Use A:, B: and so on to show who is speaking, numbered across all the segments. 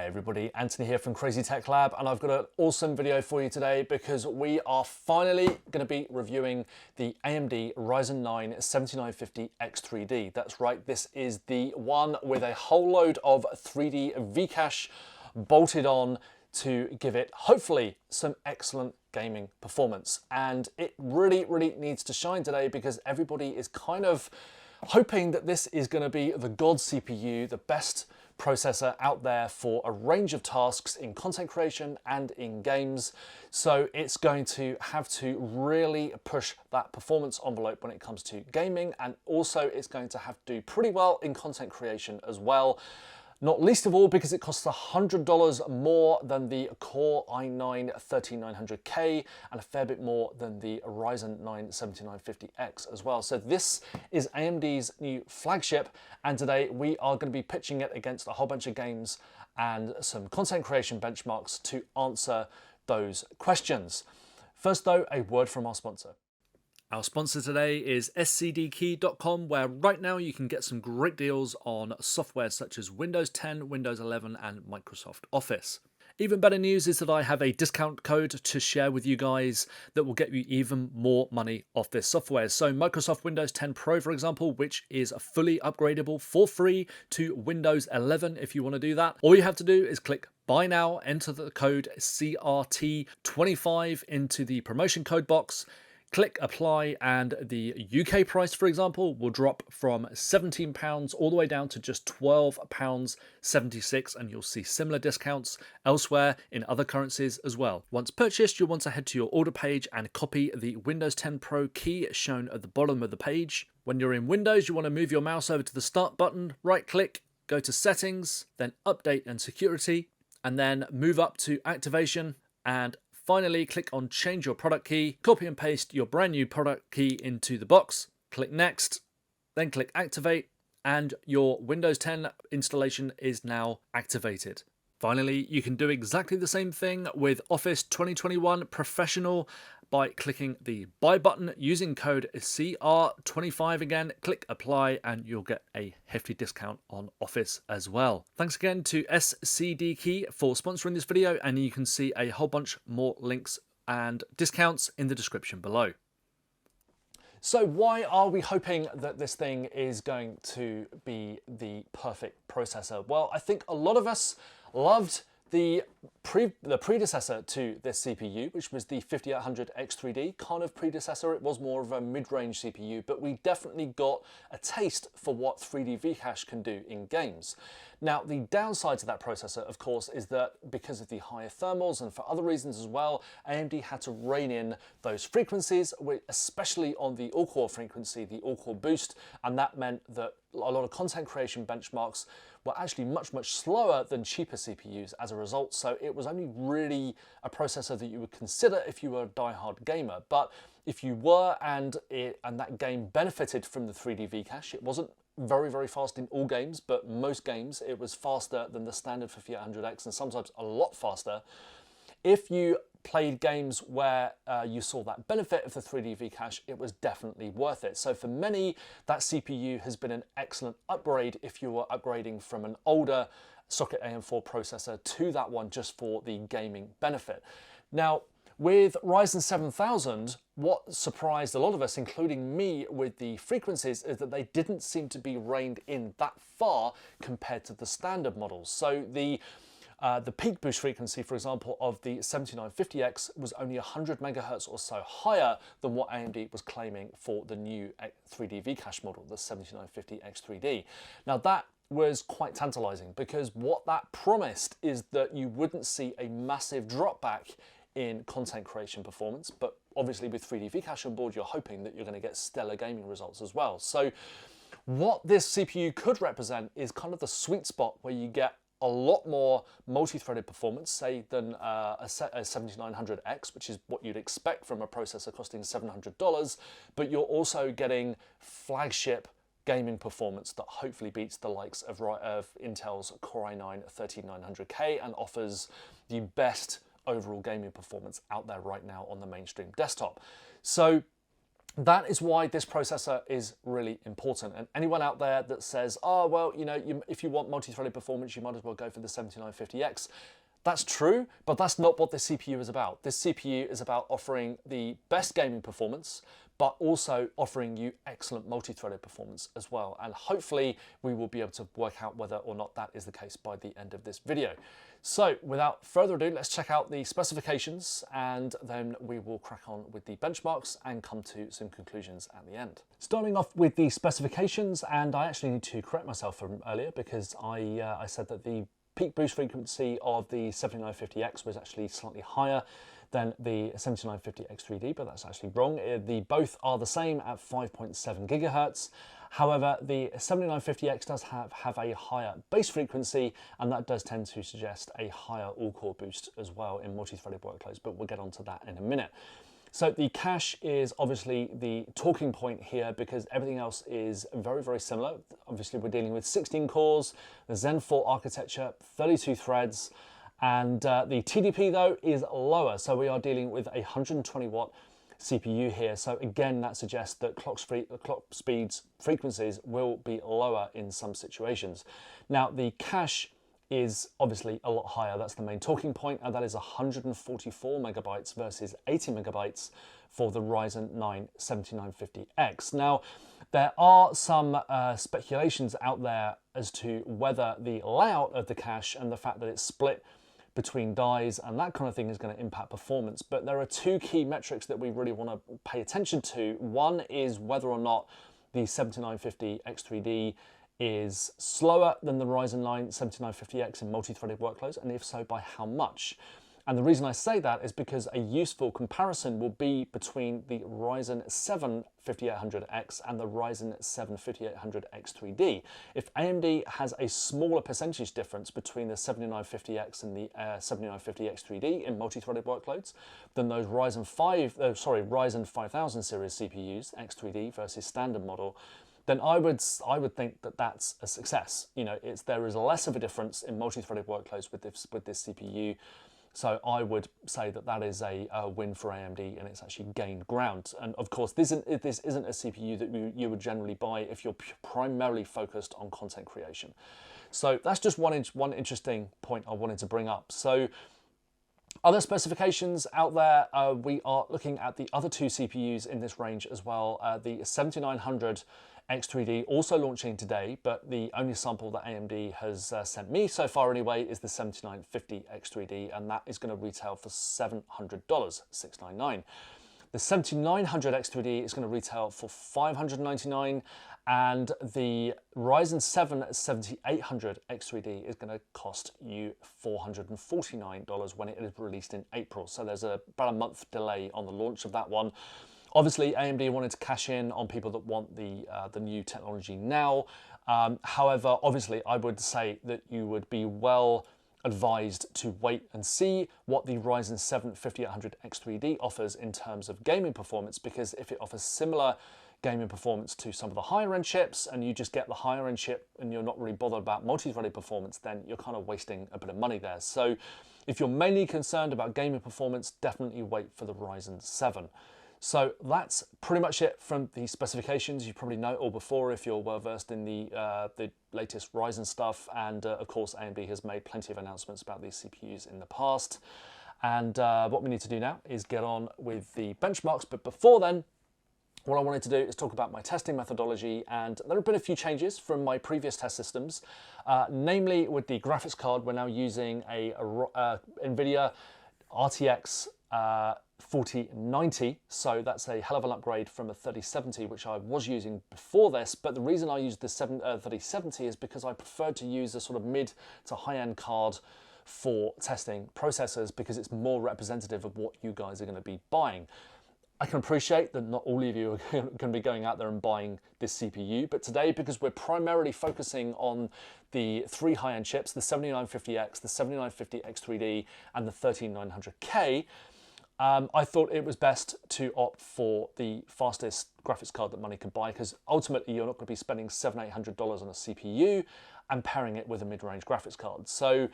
A: Hey everybody, Anthony here from Crazy Tech Lab, and I've got an awesome video for you today because we are finally going to be reviewing the AMD Ryzen 9 7950 X3D. That's right, this is the one with a whole load of 3D V-Cache bolted on to give it, hopefully, some excellent gaming performance. And it really needs to shine today because everybody is kind of hoping that this is going to be the God CPU, the best processor out there for a range of tasks in content creation and in games. So it's going to have to really push that performance envelope when it comes to gaming, and also it's going to have to do pretty well in content creation as well. Not least of all because it costs $100 more than the Core i9-13900K and a fair bit more than the Ryzen 9 7950X as well. So this is AMD's new flagship, and today we are going to be pitching it against a whole bunch of games and some content creation benchmarks to answer those questions. First though, a word from our sponsor. Our sponsor today is scdkey.com, where right now you can get some great deals on software such as Windows 10, Windows 11 and Microsoft Office. Even better news is that I have a discount code to share with you guys that will get you even more money off this software. So Microsoft Windows 10 Pro, for example, which is fully upgradable for free to Windows 11 if you want to do that. All you have to do is click Buy Now, enter the code CRT25 into the promotion code box, click apply, and the UK price, for example, will drop from £17 all the way down to just £12.76, and you'll see similar discounts elsewhere in other currencies as well. Once purchased, you'll want to head to your order page and copy the Windows 10 Pro key shown at the bottom of the page. When you're in Windows, you want to move your mouse over to the Start button, right click, go to Settings, then Update and Security, and then move up to Activation, and finally, click on Change Your Product Key, copy and paste your brand new product key into the box, click Next, then click Activate, and your Windows 10 installation is now activated. Finally, you can do exactly the same thing with Office 2021 Professional by clicking the Buy button using code CR25 again, click Apply, and you'll get a hefty discount on Office as well. Thanks again to SCD Key for sponsoring this video, and you can see a whole bunch more links and discounts in the description below. So why are we hoping that this thing is going to be the perfect processor? Well, I think a lot of us loved the predecessor to this CPU, which was the 5800 X3D, kind of predecessor. It was more of a mid-range CPU, but we definitely got a taste for what 3D V-Cache can do in games. Now, the downside to that processor, of course, is that because of the higher thermals and for other reasons as well, AMD had to rein in those frequencies, especially on the all-core frequency, the all-core boost, and that meant that a lot of content creation benchmarks were actually much slower than cheaper CPUs as a result. So it was only really a processor that you would consider if you were a die-hard gamer. But if you were and that game benefited from the 3D V-Cache, it wasn't very fast in all games, but most games it was faster than the standard 5800X and sometimes a lot faster. If you played games where you saw that benefit of the 3D V-Cache, it was definitely worth it. So for many, that CPU has been an excellent upgrade if you were upgrading from an older socket AM4 processor to that one just for the gaming benefit. Now, with Ryzen 7000, what surprised a lot of us, including me, with the frequencies is that they didn't seem to be reined in that far compared to the standard models. So the peak boost frequency, for example, of the 7950X was only 100 megahertz or so higher than what AMD was claiming for the new 3D V-Cache model, the 7950 X3D. Now that was quite tantalizing because what that promised is that you wouldn't see a massive drop back in content creation performance, but obviously with 3D V-Cache on board, you're hoping that you're going to get stellar gaming results as well. So what this CPU could represent is kind of the sweet spot where you get a lot more multi-threaded performance, say, than a 7900X, which is what you'd expect from a processor costing $700, but you're also getting flagship gaming performance that hopefully beats the likes of Intel's Core i9-13900K and offers the best overall gaming performance out there right now on the mainstream desktop. So That is why this processor is really important. And anyone out there that says, oh, well, if you want multi-threaded performance, you might as well go for the 7950X. That's true, but that's not what this CPU is about. This CPU is about offering the best gaming performance, but also offering you excellent multi-threaded performance as well. And hopefully we will be able to work out whether or not that is the case by the end of this video. So without further ado, let's check out the specifications and then we will crack on with the benchmarks and come to some conclusions at the end. Starting off with the specifications, and I actually need to correct myself from earlier because I said that the peak boost frequency of the 7950X was actually slightly higher than the 7950X3D, but that's actually wrong. Both are the same at 5.7 gigahertz. However, the 7950X does have a higher base frequency, and that does tend to suggest a higher all-core boost as well in multi-threaded workloads, but we'll get onto that in a minute. So the cache is obviously the talking point here because everything else is very, very similar. Obviously, we're dealing with 16 cores, the Zen 4 architecture, 32 threads, and the TDP though is lower. So we are dealing with a 120 watt CPU here. So again, that suggests that clock speeds, frequencies will be lower in some situations. Now the cache is obviously a lot higher. That's the main talking point, and that is 144 megabytes versus 80 megabytes for the Ryzen 9 7950X. Now, there are some speculations out there as to whether the layout of the cache and the fact that it's split between dies and that kind of thing is going to impact performance. But there are two key metrics that we really want to pay attention to. One is whether or not the 7950X3D is slower than the Ryzen 9 7950X in multi-threaded workloads, and if so, by how much? And the reason I say that is because a useful comparison will be between the Ryzen 7 5800X and the Ryzen 7 5800X3D. If AMD has a smaller percentage difference between the 7950X and the 7950X3D in multi-threaded workloads than those Ryzen 5000 series CPUs, X3D versus standard model, then I would think that that's a success. There is less of a difference in multi-threaded workloads with this CPU. So I would say that that is a win for AMD, and it's actually gained ground. And of course, this isn't a CPU that you would generally buy if you're primarily focused on content creation. So that's just one interesting point I wanted to bring up. So other specifications out there, we are looking at the other two CPUs in this range as well. The 7900 X3D also launching today, but the only sample that AMD has sent me so far anyway is the 7950 X3D, and that is going to retail for $700, $699. The 7900 X3D is going to retail for $599, and the Ryzen 7 7800 X3D is going to cost you $449 when it is released in April. So there's about a month delay on the launch of that one. Obviously, AMD wanted to cash in on people that want the new technology now. However, obviously, I would say that you would be well advised to wait and see what the Ryzen 7 5800 X3D offers in terms of gaming performance, because if it offers similar gaming performance to some of the higher end chips and you just get the higher end chip and you're not really bothered about multi-threaded performance, then you're kind of wasting a bit of money there. So if you're mainly concerned about gaming performance, definitely wait for the Ryzen 7. So that's pretty much it from the specifications. You probably know it all before if you're well versed in the latest Ryzen stuff. And of course, AMD has made plenty of announcements about these CPUs in the past. And what we need to do now is get on with the benchmarks. But before then, what I wanted to do is talk about my testing methodology, and there have been a few changes from my previous test systems. Namely, with the graphics card, we're now using a NVIDIA RTX 4090, so that's a hell of an upgrade from a 3070, which I was using before this. But the reason I used the 3070 is because I preferred to use a sort of mid to high-end card for testing processors, because it's more representative of what you guys are going to be buying. I can appreciate that not all of you are going to be going out there and buying this CPU, but today, because we're primarily focusing on the three high-end chips, the 7950X, the 7950X3D, and the 13900K, I thought it was best to opt for the fastest graphics card that money can buy, because ultimately you're not going to be spending $700–800 on a CPU and pairing it with a mid-range graphics card. So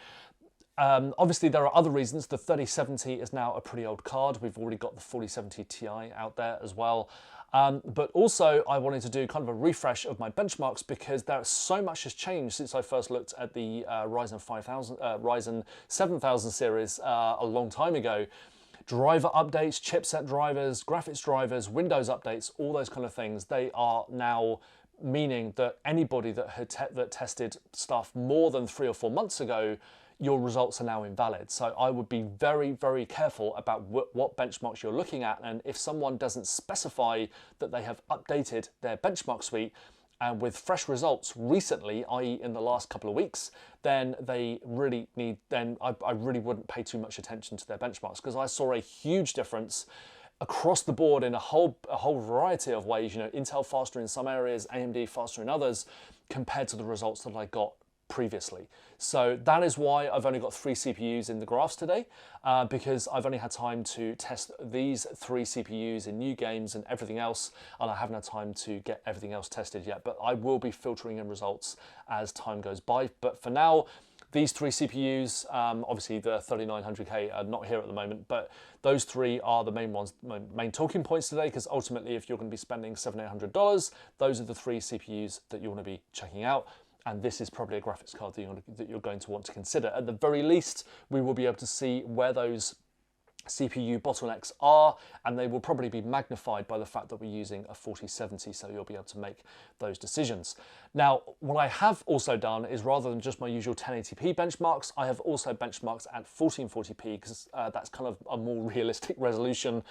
A: Obviously, there are other reasons. The 3070 is now a pretty old card. We've already got the 4070 Ti out there as well. But also, I wanted to do kind of a refresh of my benchmarks because so much has changed since I first looked at the Ryzen 7000 series a long time ago. Driver updates, chipset drivers, graphics drivers, Windows updates, all those kind of things, they are now meaning that anybody that had tested stuff more than 3 or 4 months ago, your results are now invalid. So I would be very, very careful about what benchmarks you're looking at. And if someone doesn't specify that they have updated their benchmark suite and with fresh results recently, i.e. in the last couple of weeks, then they really need, then I really wouldn't pay too much attention to their benchmarks, because I saw a huge difference across the board in a whole variety of ways. You know, Intel faster in some areas, AMD faster in others, compared to the results that I got previously. So that is why I've only got 3 CPUs in the graphs today, because I've only had time to test these 3 CPUs in new games and everything else, and I haven't had time to get everything else tested yet, but I will be filtering in results as time goes by. But for now, these 3 CPUs, obviously the 3900K are not here at the moment, but those 3 are the main ones, main talking points today, because ultimately if you're going to be spending $700-800, those are the 3 CPUs that you want to be checking out. And this is probably a graphics card that you're going to want to consider. At the very least, we will be able to see where those CPU bottlenecks are, and they will probably be magnified by the fact that we're using a 4070, so you'll be able to make those decisions. Now, what I have also done is, rather than just my usual 1080p benchmarks, I have also benchmarked at 1440p, because that's kind of a more realistic resolution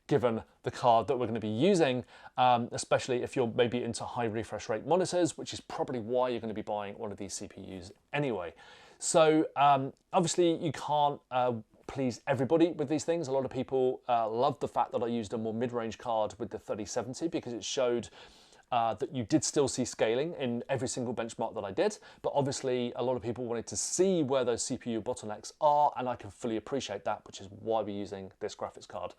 A: given the card that we're going to be using, especially if you're maybe into high refresh rate monitors, which is probably why you're going to be buying one of these CPUs anyway. So obviously you can't please everybody with these things. A lot of people love the fact that I used a more mid-range card with the 3070, because it showed that you did still see scaling in every single benchmark that I did, but obviously a lot of people wanted to see where those CPU bottlenecks are, and I can fully appreciate that, which is why we're using this graphics card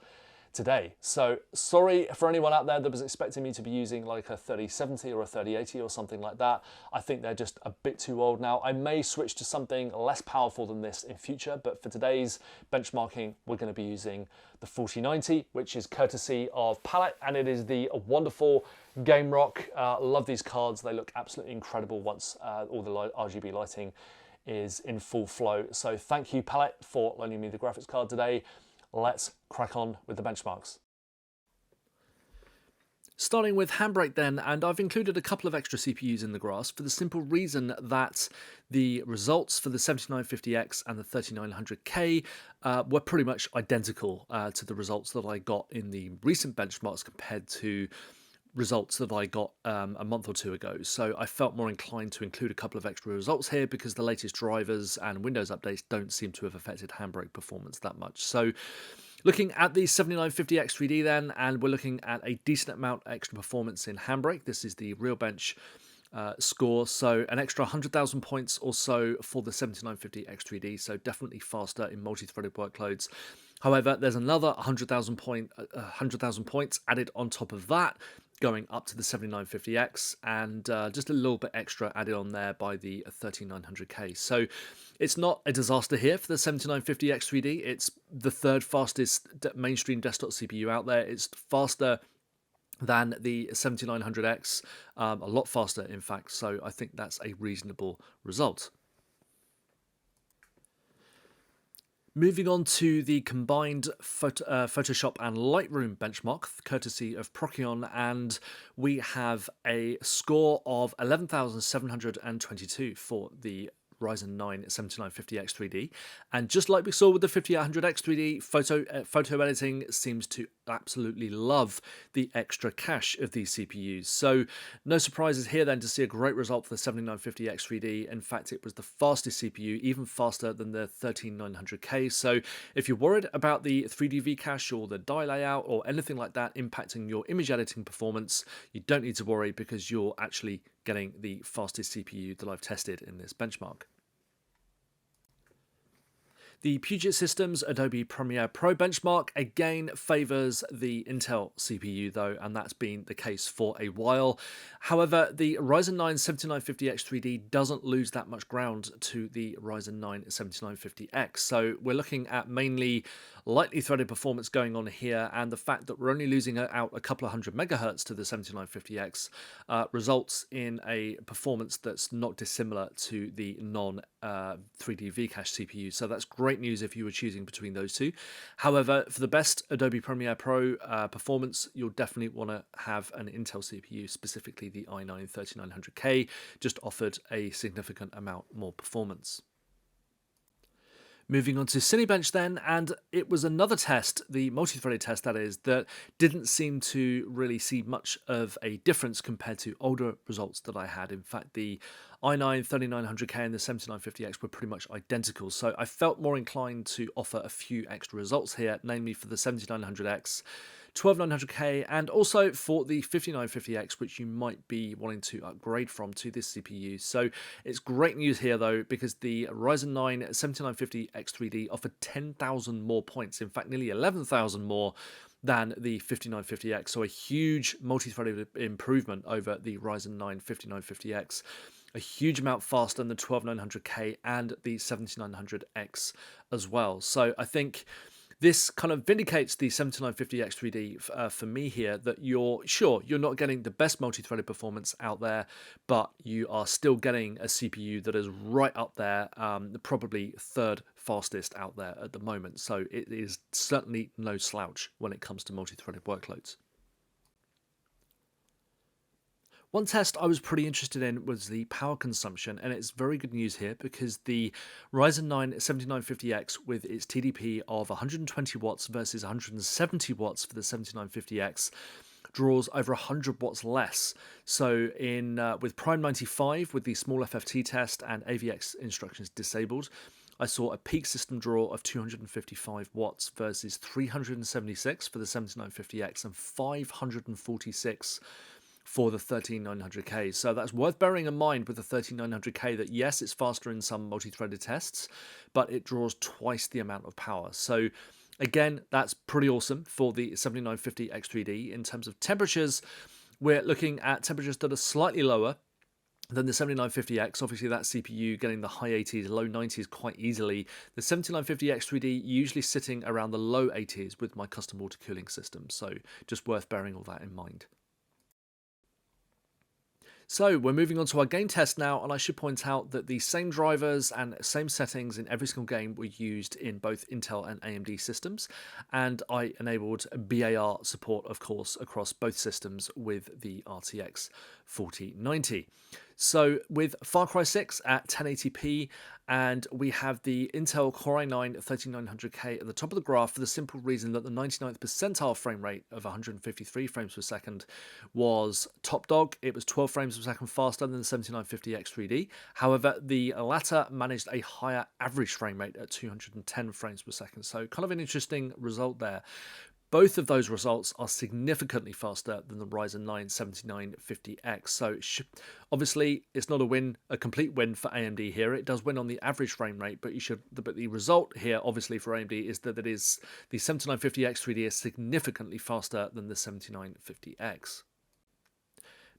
A: today. So sorry for anyone out there that was expecting me to be using like a 3070 or a 3080 or something like that. I think they're just a bit too old now. I may switch to something less powerful than this in future, but for today's benchmarking, we're going to be using the 4090, which is courtesy of Palit, and it is the wonderful GameRock. Love these cards. They look absolutely incredible once all the RGB lighting is in full flow. So thank you, Palit, for loaning me the graphics card today. Let's crack on with the benchmarks. Starting with HandBrake then, and I've included a couple of extra CPUs in the graphs for the simple reason that the results for the 7950X and the 3900K were pretty much identical to the results that I got in the recent benchmarks compared to results that I got a month or 2 ago. So I felt more inclined to include a couple of extra results here, because the latest drivers and Windows updates don't seem to have affected HandBrake performance that much. So looking at the 7950X 3D then, and we're looking at a decent amount extra performance in HandBrake. This is the real bench score, so an extra 100,000 points or so for the 7950X 3D, so definitely faster in multi-threaded workloads. However, there's another 100,000 points added on top of that, going up to the 7950X, and just a little bit extra added on there by the 13900K. So it's not a disaster here for the 7950X 3D. It's the 3rd fastest mainstream desktop CPU out there. It's faster than the 7900X, a lot faster in fact, so I think that's a reasonable result. Moving on to the combined Photoshop and Lightroom benchmark, courtesy of Procyon, and we have a score of 11,722 for the Ryzen 9 7950X 3D, and just like we saw with the 5800X 3D, photo editing seems to absolutely love the extra cache of these CPUs. So no surprises here then to see a great result for the 7950X 3D. In fact, it was the fastest CPU, even faster than the 13900K. So if you're worried about the 3D cache or the die layout or anything like that impacting your image editing performance, you don't need to worry, because you're actually getting the fastest CPU that I've tested in this benchmark. The Puget Systems Adobe Premiere Pro benchmark again favors the Intel CPU though, and that's been the case for a while. However, the Ryzen 9 7950X 3D doesn't lose that much ground to the Ryzen 9 7950X. So we're looking at mainly lightly threaded performance going on here, and the fact that we're only losing out a couple of hundred megahertz to the 7950X results in a performance that's not dissimilar to the non 3D Vcache CPU. So that's great news if you were choosing between those two. However, for the best Adobe Premiere Pro performance, you'll definitely want to have an Intel CPU, specifically the i9 3900K, just offered a significant amount more performance. Moving on to Cinebench then, and it was another test, the multi-threaded test that is, that didn't seem to really see much of a difference compared to older results that I had. In fact, the i9 3900K and the 7950X were pretty much identical, so I felt more inclined to offer a few extra results here, namely for the 7900X, 12900K, and also for the 5950X, which you might be wanting to upgrade from to this CPU. So it's great news here though, because the Ryzen 9 7950X 3D offered 10,000 more points, in fact nearly 11,000 more than the 5950X, so a huge multi-threaded improvement over the Ryzen 9 5950X. A huge amount faster than the 12900K and the 7900X as well. So I think this kind of vindicates the 7950X 3D for me here, that you're not getting the best multi-threaded performance out there, but you are still getting a CPU that is right up there, probably third fastest out there at the moment. So it is certainly no slouch when it comes to multi-threaded workloads. One test I was pretty interested in was the power consumption, and it's very good news here because the Ryzen 9 7950X with its TDP of 120 watts versus 170 watts for the 7950X draws over 100 watts less. So in with Prime 95 with the small FFT test and AVX instructions disabled, I saw a peak system draw of 255 watts versus 376 for the 7950X and 546 for the 13900K. So that's worth bearing in mind with the 13900K, that yes, it's faster in some multi-threaded tests, but it draws twice the amount of power. So again, that's pretty awesome for the 7950X3D. In terms of temperatures, we're looking at temperatures that are slightly lower than the 7950X. Obviously that CPU getting the high 80s, low 90s quite easily. The 7950X 3D usually sitting around the low 80s with my custom water cooling system. So just worth bearing all that in mind. So we're moving on to our game test now, and I should point out that the same drivers and same settings in every single game were used in both Intel and AMD systems, and I enabled BAR support, of course, across both systems with the RTX 4090. So with Far Cry 6 at 1080p, and we have the Intel Core i9 3900K at the top of the graph for the simple reason that the 99th percentile frame rate of 153 frames per second was top dog. It was 12 frames per second faster than the 7950X 3D. However, the latter managed a higher average frame rate at 210 frames per second. So kind of an interesting result there. Both of those results are significantly faster than the Ryzen 9 7950X. So obviously it's not a complete win for AMD here. It does win on the average frame rate, but the result here obviously for AMD is that the 7950X 3D is significantly faster than the 7950X.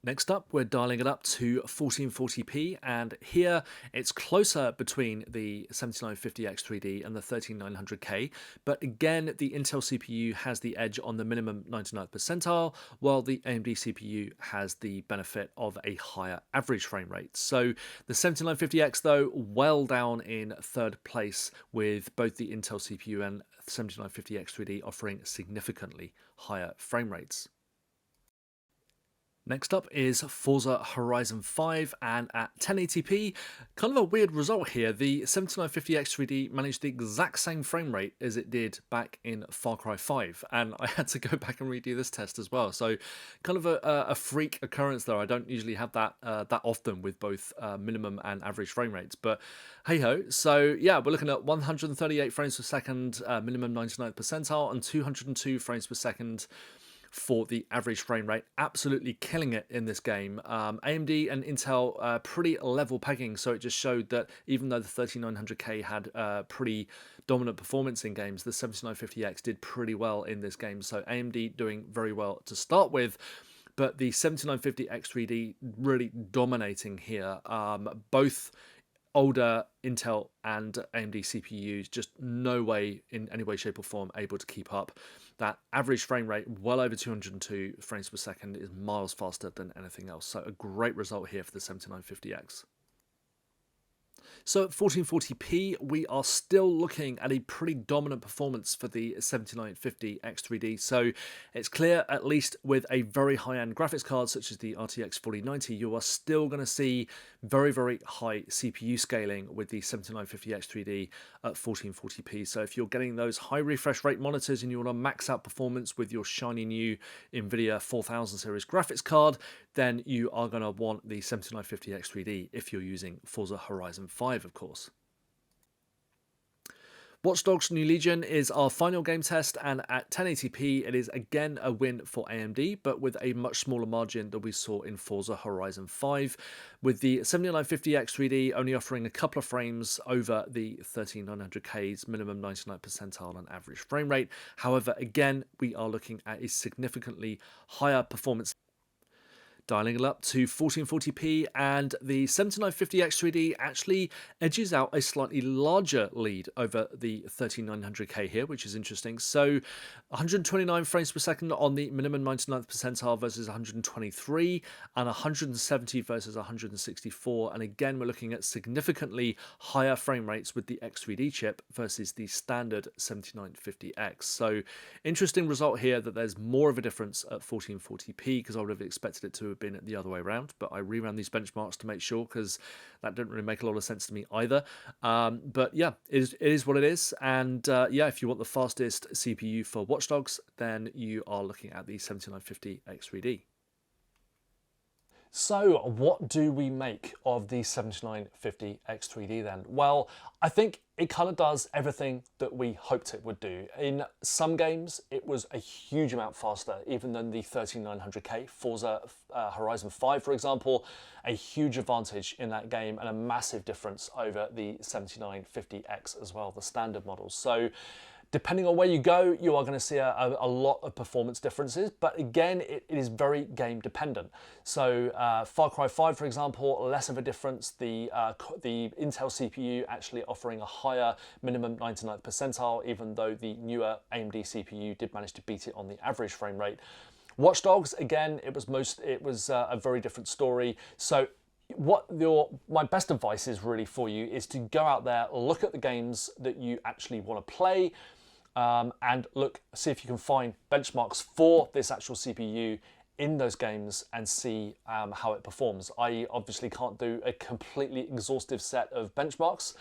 A: Next up, we're dialing it up to 1440p, and here it's closer between the 7950X 3D and the 13900K, but again, the Intel CPU has the edge on the minimum 99th percentile, while the AMD CPU has the benefit of a higher average frame rate. So the 7950X, though, well down in third place with both the Intel CPU and 7950X 3D offering significantly higher frame rates. Next up is Forza Horizon 5, and at 1080p, kind of a weird result here. The 7950X 3D managed the exact same frame rate as it did back in Far Cry 5, and I had to go back and redo this test as well. So kind of a freak occurrence there. I don't usually have that that often with both minimum and average frame rates, but hey ho. So yeah, we're looking at 138 frames per second minimum 99th percentile and 202 frames per second for the average frame rate. Absolutely killing it in this game. AMD and Intel pretty level pegging, so it just showed that even though the 3900K had pretty dominant performance in games, the 7950X did pretty well in this game. So AMD doing very well to start with. But the 7950X3D really dominating here. Both older Intel and AMD CPUs, just no way in any way, shape or form able to keep up. That average frame rate, well over 202 frames per second, is miles faster than anything else. So a great result here for the 7950X. So at 1440p, we are still looking at a pretty dominant performance for the 7950 X3D. So it's clear, at least with a very high-end graphics card such as the RTX 4090, you are still going to see very, very high CPU scaling with the 7950 X3D at 1440p. So if you're getting those high refresh rate monitors and you want to max out performance with your shiny new NVIDIA 4000 series graphics card, then you are going to want the 7950 X3D if you're using Forza Horizon 5, of course. Watch Dogs New Legion is our final game test, and at 1080p it is again a win for AMD, but with a much smaller margin than we saw in Forza Horizon 5, with the 7950 X3D only offering a couple of frames over the 13900K's minimum 99th percentile and average frame rate. However, again, we are looking at a significantly higher performance, dialing it up to 1440p, and the 7950 X3D actually edges out a slightly larger lead over the 13900K here, which is interesting. So 129 frames per second on the minimum 99th percentile versus 123, and 170 versus 164. And again, we're looking at significantly higher frame rates with the X3D chip versus the standard 7950X. So interesting result here that there's more of a difference at 1440p, because I would have expected it to have been the other way around, but I reran these benchmarks to make sure, because that didn't really make a lot of sense to me either. But yeah, it is what it is. And yeah, if you want the fastest CPU for Watch Dogs, then you are looking at the 7950 X3D. So what do we make of the 7950 X3D then? Well, I think it kind of does everything that we hoped it would do. In some games, it was a huge amount faster, even than the 13900K. Forza Horizon 5, for example, a huge advantage in that game and a massive difference over the 7950X as well, the standard models. So depending on where you go, you are going to see a lot of performance differences, but again, it is very game dependent. So Far Cry 5, for example, less of a difference. The Intel CPU actually offering a higher minimum 99th percentile, even though the newer AMD CPU did manage to beat it on the average frame rate. Watch Dogs, again, it was a very different story. So my best advice is really for you is to go out there, look at the games that you actually want to play, and see if you can find benchmarks for this actual CPU in those games and see how it performs. I obviously can't do a completely exhaustive set of benchmarks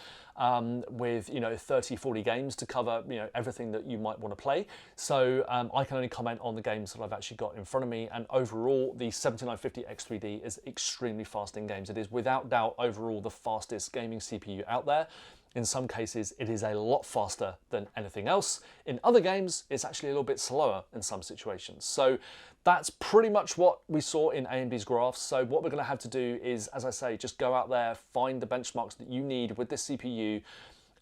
A: with 30-40 games to cover everything that you might want to play. So I can only comment on the games that I've actually got in front of me, and overall the 7950 X3D is extremely fast in games. It is without doubt overall the fastest gaming CPU out there. In some cases, it is a lot faster than anything else. In other games, it's actually a little bit slower in some situations. So that's pretty much what we saw in AMD's graphs. So what we're going to have to do is, as I say, just go out there, find the benchmarks that you need with this CPU,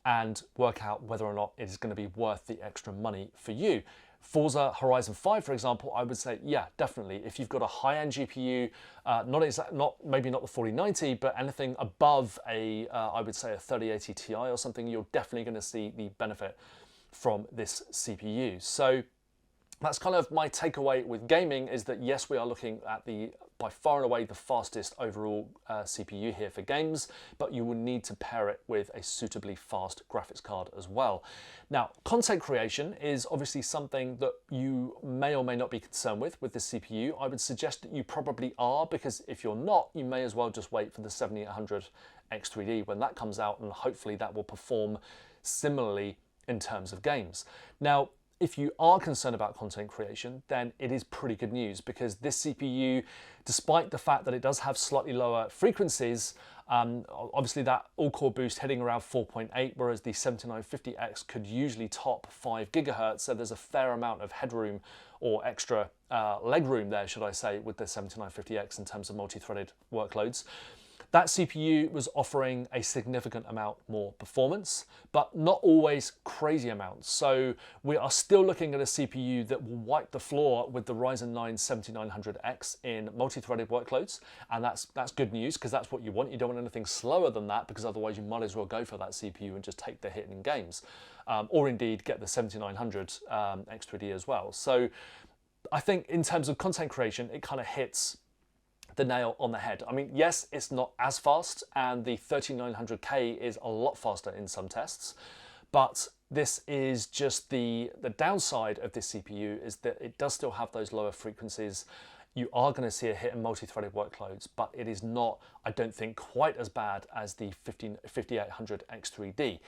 A: and work out whether or not it is going to be worth the extra money for you. Forza Horizon 5, for example, I would say, yeah, definitely. If you've got a high-end GPU, maybe not the 4090, but anything above I would say a 3080 Ti or something, you're definitely going to see the benefit from this CPU. So that's kind of my takeaway with gaming, is that yes, we are looking at by far and away the fastest overall CPU here for games, but you will need to pair it with a suitably fast graphics card as well. Now, content creation is obviously something that you may or may not be concerned with this CPU. I would suggest that you probably are, because if you're not, you may as well just wait for the 7800 X3D when that comes out, and hopefully that will perform similarly in terms of games. Now, If you are concerned about content creation, then it is pretty good news, because this CPU, despite the fact that it does have slightly lower frequencies, obviously that all-core boost hitting around 4.8, whereas the 7950X could usually top 5 gigahertz, so there's a fair amount of headroom or extra leg room there, should I say, with the 7950X in terms of multi-threaded workloads. That CPU was offering a significant amount more performance, but not always crazy amounts. So we are still looking at a CPU that will wipe the floor with the Ryzen 9 7900X in multi-threaded workloads, and that's good news, because that's what you want. You don't want anything slower than that, because otherwise you might as well go for that CPU and just take the hit in games, or indeed get the 7900 X3D as well. So I think in terms of content creation, it kind of hits the nail on the head. I mean, yes, it's not as fast, and the 3900K is a lot faster in some tests, but this is just the downside of this CPU, is that it does still have those lower frequencies. You are going to see a hit in multi-threaded workloads, but it is not, I don't think, quite as bad as the 5800 X3D.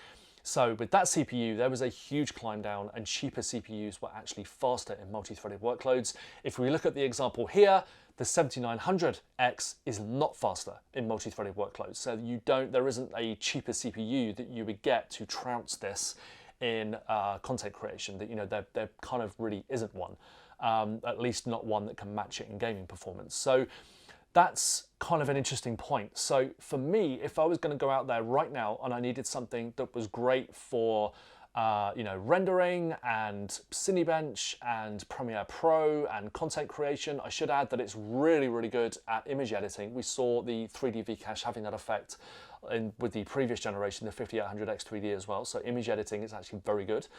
A: So with that CPU, there was a huge climb down, and cheaper CPUs were actually faster in multi-threaded workloads. If we look at the example here, the 7900X is not faster in multi-threaded workloads. So there isn't a cheaper CPU that you would get to trounce this in content creation. That there kind of really isn't one, at least not one that can match it in gaming performance. So that's kind of an interesting point. So for me, if I was going to go out there right now and I needed something that was great for rendering and Cinebench and Premiere Pro and content creation, I should add that it's really, really good at image editing. We saw the 3D V-Cache having that effect with the previous generation, the 5800 X3D as well. So image editing is actually very good.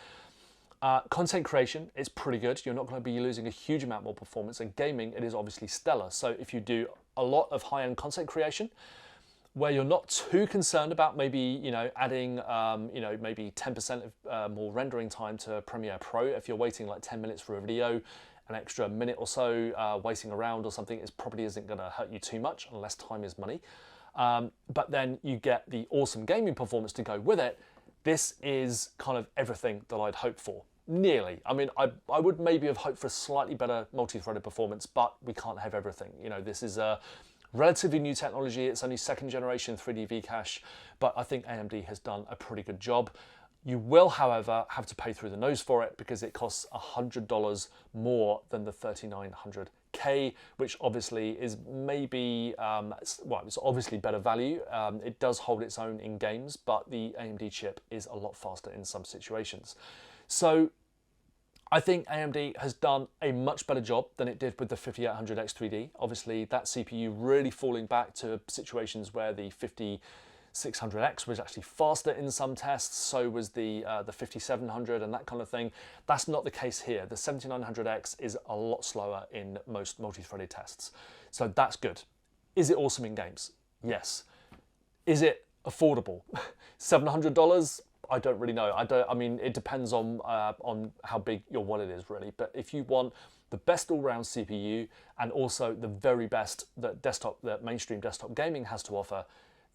A: Content creation is pretty good. You're not going to be losing a huge amount more performance, and gaming, it is obviously stellar. So if you do a lot of high-end content creation, where you're not too concerned about maybe adding maybe 10% of more rendering time to Premiere Pro, if you're waiting like 10 minutes for a video, an extra minute or so waiting around or something, it probably isn't going to hurt you too much, unless time is money. But then you get the awesome gaming performance to go with it. This is kind of everything that I'd hope for. Nearly. I mean, I would maybe have hoped for a slightly better multi-threaded performance, but we can't have everything. This is a relatively new technology. It's only second generation 3D V-Cache, but I think AMD has done a pretty good job. You will, however, have to pay through the nose for it, because it costs $100 more than the 3900K, which obviously is maybe, it's obviously better value. It does hold its own in games, but the AMD chip is a lot faster in some situations. So I think AMD has done a much better job than it did with the 5800 X3D. Obviously, that CPU really falling back to situations where the 5600X was actually faster in some tests, so was the 5700 and that kind of thing. That's not the case here. The 7900X is a lot slower in most multi-threaded tests. So that's good. Is it awesome in games? Yes. Is it affordable? $700? I don't really know. I mean, it depends on how big your wallet is, really. But if you want the best all-round CPU and also the very best that mainstream desktop gaming has to offer,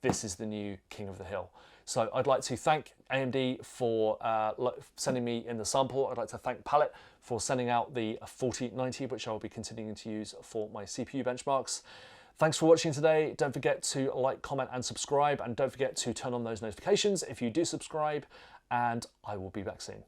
A: this is the new king of the hill. So I'd like to thank AMD for sending me in the sample. I'd like to thank Palit for sending out the 4090, which I will be continuing to use for my CPU benchmarks. Thanks for watching today. Don't forget to like, comment, and subscribe, and don't forget to turn on those notifications if you do subscribe, and I will be back soon.